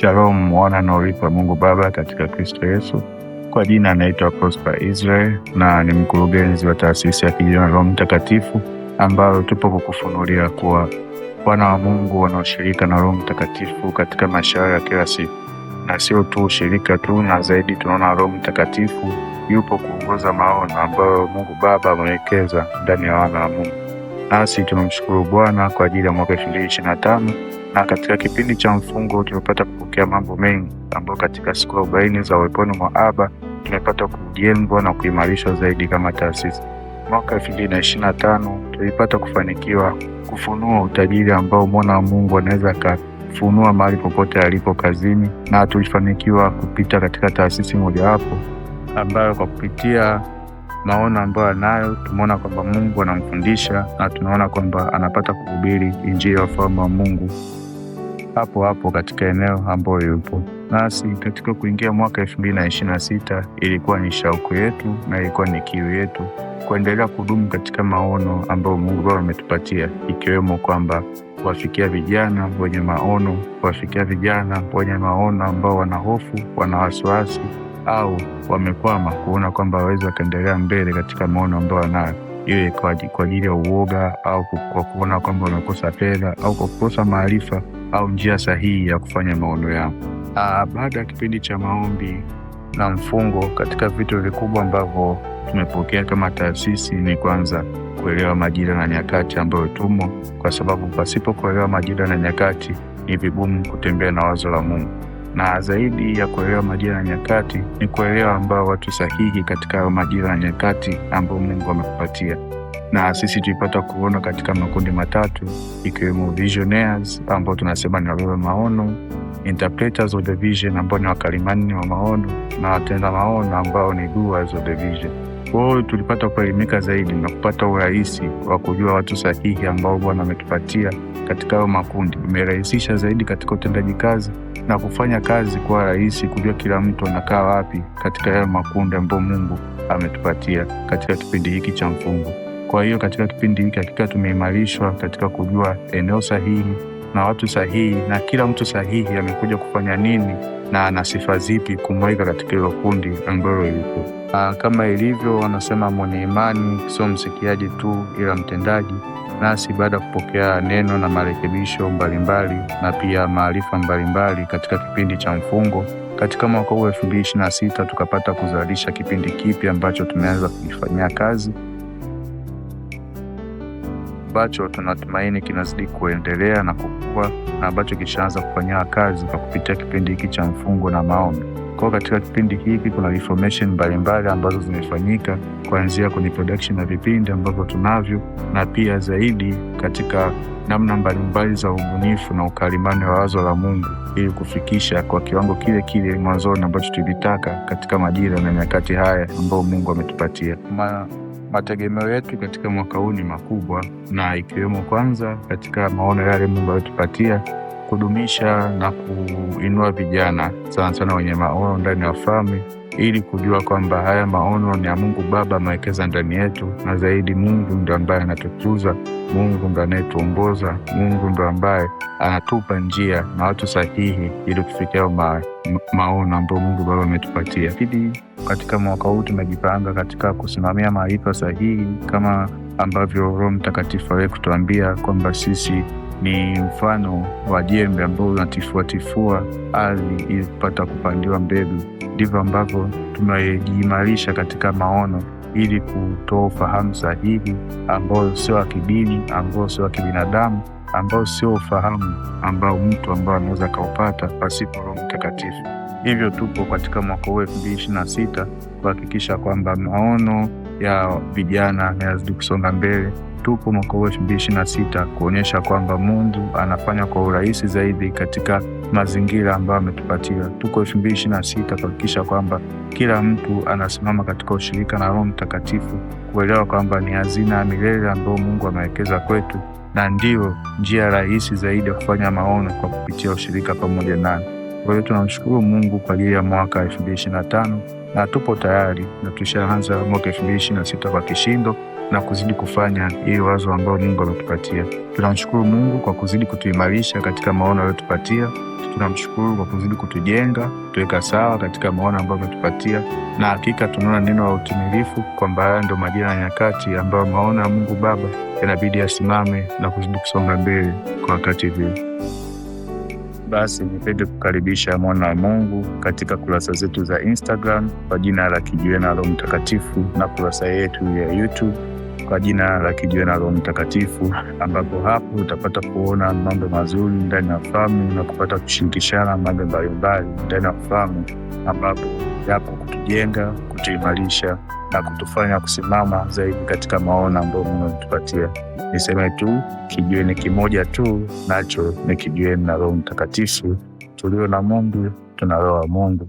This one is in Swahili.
Shalom wana na urithi wa Mungu Baba katika Kristo Yesu. Kwa jina anaitwa Prosper Israel na ni mkurugenzi wa taasisi ya Kijana Roho Mtakatifu, ambayo tupo kukufunulia kuwa wana wa Mungu wanaoshirika na Roho Mtakatifu katika maisha ya kila siku. Na sio tu ushirika tu, na zaidi tunaona Roho Mtakatifu yupo kuongoza maono ambayo Mungu Baba amewekeza ndani ya wana wa Mungu. Nasi tunamshukuru Bwana kwa ajili ya mwaka 2025, na katika kipindi cha mfungo tumepata kupokea mambo mengi ambayo katika siku 40 za uweponi mwa Aba tumepata kujengwa na kuimarishwa zaidi kama taasisi. Mwaka 2025 tulipata kufanikiwa kufunua utajiri ambao mwana wa Mungu anaweza akafunua mahali popote alipo kazini, na tulifanikiwa kupita katika taasisi mojawapo ambayo kwa kupitia maono ambayo anayo tumeona kwamba Mungu anamfundisha, na tunaona kwamba anapata kuhubiri injili ya ufalme wa Mungu hapo hapo katika eneo ambayo yupo. Nasi katika kuingia mwaka 2026 ilikuwa ni shauku yetu na ilikuwa ni kiu yetu kuendelea kudumu katika maono ambayo Mungu ametupatia, ikiwemo kwamba kuwafikia vijana wenye maono, kuwafikia vijana wenye maono ambao wana hofu, wana wasiwasi au wamekwama, kuona kwamba waweze wakaendelea mbele katika maono ambayo wanayo, iwe kwa ajili ya uoga au kwa kuona kwamba wamekosa fedha au kwa kukosa maarifa au njia sahihi ya kufanya maono yao. Baada ya kipindi cha maombi na mfungo, katika vitu vikubwa ambavyo tumepokea kama taasisi ni kwanza kuelewa majira na nyakati ambayo tumo, kwa sababu pasipo kuelewa majira na nyakati ni vigumu kutembea na wazo la Mungu. Na zaidi ya kuelewa majira na nyakati ni kuelewa ambao watu sahihi katika majira na nyakati ambao Mungu ametupatia. Na sisi tulipata kuona katika makundi matatu, ikiwemo visionaries ambao tunasema ni wabeba maono, interpreters of the vision ambao ni wakalimani wa maono, na watenda maono ambao ni doers of the vision. Kwa hiyo tulipata kuelimika zaidi na kupata urahisi wa kujua watu sahihi ambao Bwana ametupatia katika hayo makundi. Imerahisisha zaidi katika utendaji kazi na kufanya kazi kwa rahisi, kujua kila mtu anakaa wapi katika hayo makundi ambao Mungu ametupatia katika kipindi hiki cha mfungo. Kwa hiyo katika kipindi hiki hakika tumeimarishwa katika kujua eneo sahihi na watu sahihi, na kila mtu sahihi amekuja kufanya nini na ana sifa zipi kumweka katika hilo kundi ambalo lipo. Kama ilivyo wanasema mwenye imani sio msikiaji tu ila mtendaji. Nasi baada ya kupokea neno na marekebisho mbalimbali na pia maarifa mbalimbali katika kipindi cha mfungo, katika mwaka huu 2026 tukapata kuzalisha kipindi kipi ambacho tumeanza kufanyia kazi, ambacho tunatumaini kinazidi kuendelea na kukua, na ambacho kishaanza kufanyia kazi kwa kupitia kipindi hiki cha mfungo na maombi. Kwa katika kipindi hiki kuna reformation mbalimbali ambazo zimefanyika, kuanzia kwenye production na vipindi ambavyo tunavyo, na pia zaidi katika namna mbalimbali za ubunifu na ukalimani wa wazo la Mungu, ili kufikisha kwa kiwango kile kile mwanzoni ambacho tulitaka katika majira na nyakati haya ambao Mungu ametupatia. Mategemeo yetu katika mwaka huu ni makubwa, na ikiwemo kwanza katika maono yale Mungu ametupatia kudumisha na kuinua vijana sana sana wenye maono ndani ya ufalme, ili kujua kwamba haya maono ni ya Mungu Baba amewekeza ndani yetu, na zaidi Mungu ndo ambaye anatukuza, Mungu ndo anayetuongoza, Mungu ndo ambaye anatupa njia na watu sahihi ili kufikia maono ambayo Mungu Baba ametupatia. Hili katika mwaka huu tumejipanga katika kusimamia maarifa sahihi, kama ambavyo Roho Mtakatifu alikutuambia kwamba sisi ni mfano wa jembe ambao unatifuatifua ardhi ili kupata kupandiwa mbegu. Ndivyo ambavyo tumejiimarisha katika maono ili kutoa ufahamu sahihi ambao sio wa kidini, ambao sio wa kibinadamu, ambao sio ufahamu ambao mtu ambao anaweza kaupata pasipo Roho Mtakatifu. Hivyo tupo katika mwaka huu 2026 kuhakikisha kwamba maono ya vijana yanazidi kusonga mbele. Tupo mwaka huu 2026 kuonyesha kwamba Mungu anafanya kwa urahisi zaidi katika mazingira ambayo ametupatia. Tuko 2026 kuhakikisha kwamba kila mtu anasimama katika ushirika na Roho Mtakatifu, kuelewa kwamba ni hazina ya milele ambayo Mungu amewekeza kwetu, na ndio njia rahisi zaidi ya kufanya maono kwa kupitia ushirika pamoja naye. Kwa hiyo tunamshukuru Mungu kwa ajili ya mwaka 2025, na tupo tayari na tushaanza mwaka 2026 kwa kishindo, na kuzidi kufanya ili wazo ambalo Mungu ametupatia. Tunamshukuru Mungu kwa kuzidi kutuimarisha katika maono aliyotupatia. Tunamshukuru kwa kuzidi kutujenga, kutuweka sawa katika maono ambayo ametupatia, na hakika tunaona neno la utimilifu kwamba haya ndio majira na nyakati ambayo maono ya Mungu Baba yanabidi yasimame na kuzidi kusonga mbele kwa wakati huu. Basi nipende kukaribisha mwana wa Mungu katika kurasa zetu za Instagram kwa jina la Kijiweni na Roho Mtakatifu, na kurasa yetu ya YouTube kwa jina la Kijiweni na Roho Mtakatifu, ambapo hapo utapata kuona mambo mazuri ndani ya ufahamu na kupata kushirikishana mambo mbalimbali ndani ya ufahamu, ambapo yapo kutujenga, kutuimarisha na kutufanya kusimama zaidi katika maono ambayo Mungu ametupatia. Niseme tu kijiweni kimoja tu, nacho ni Kijiweni na Roho Mtakatifu. Tulio na Mungu tuna roho ya Mungu.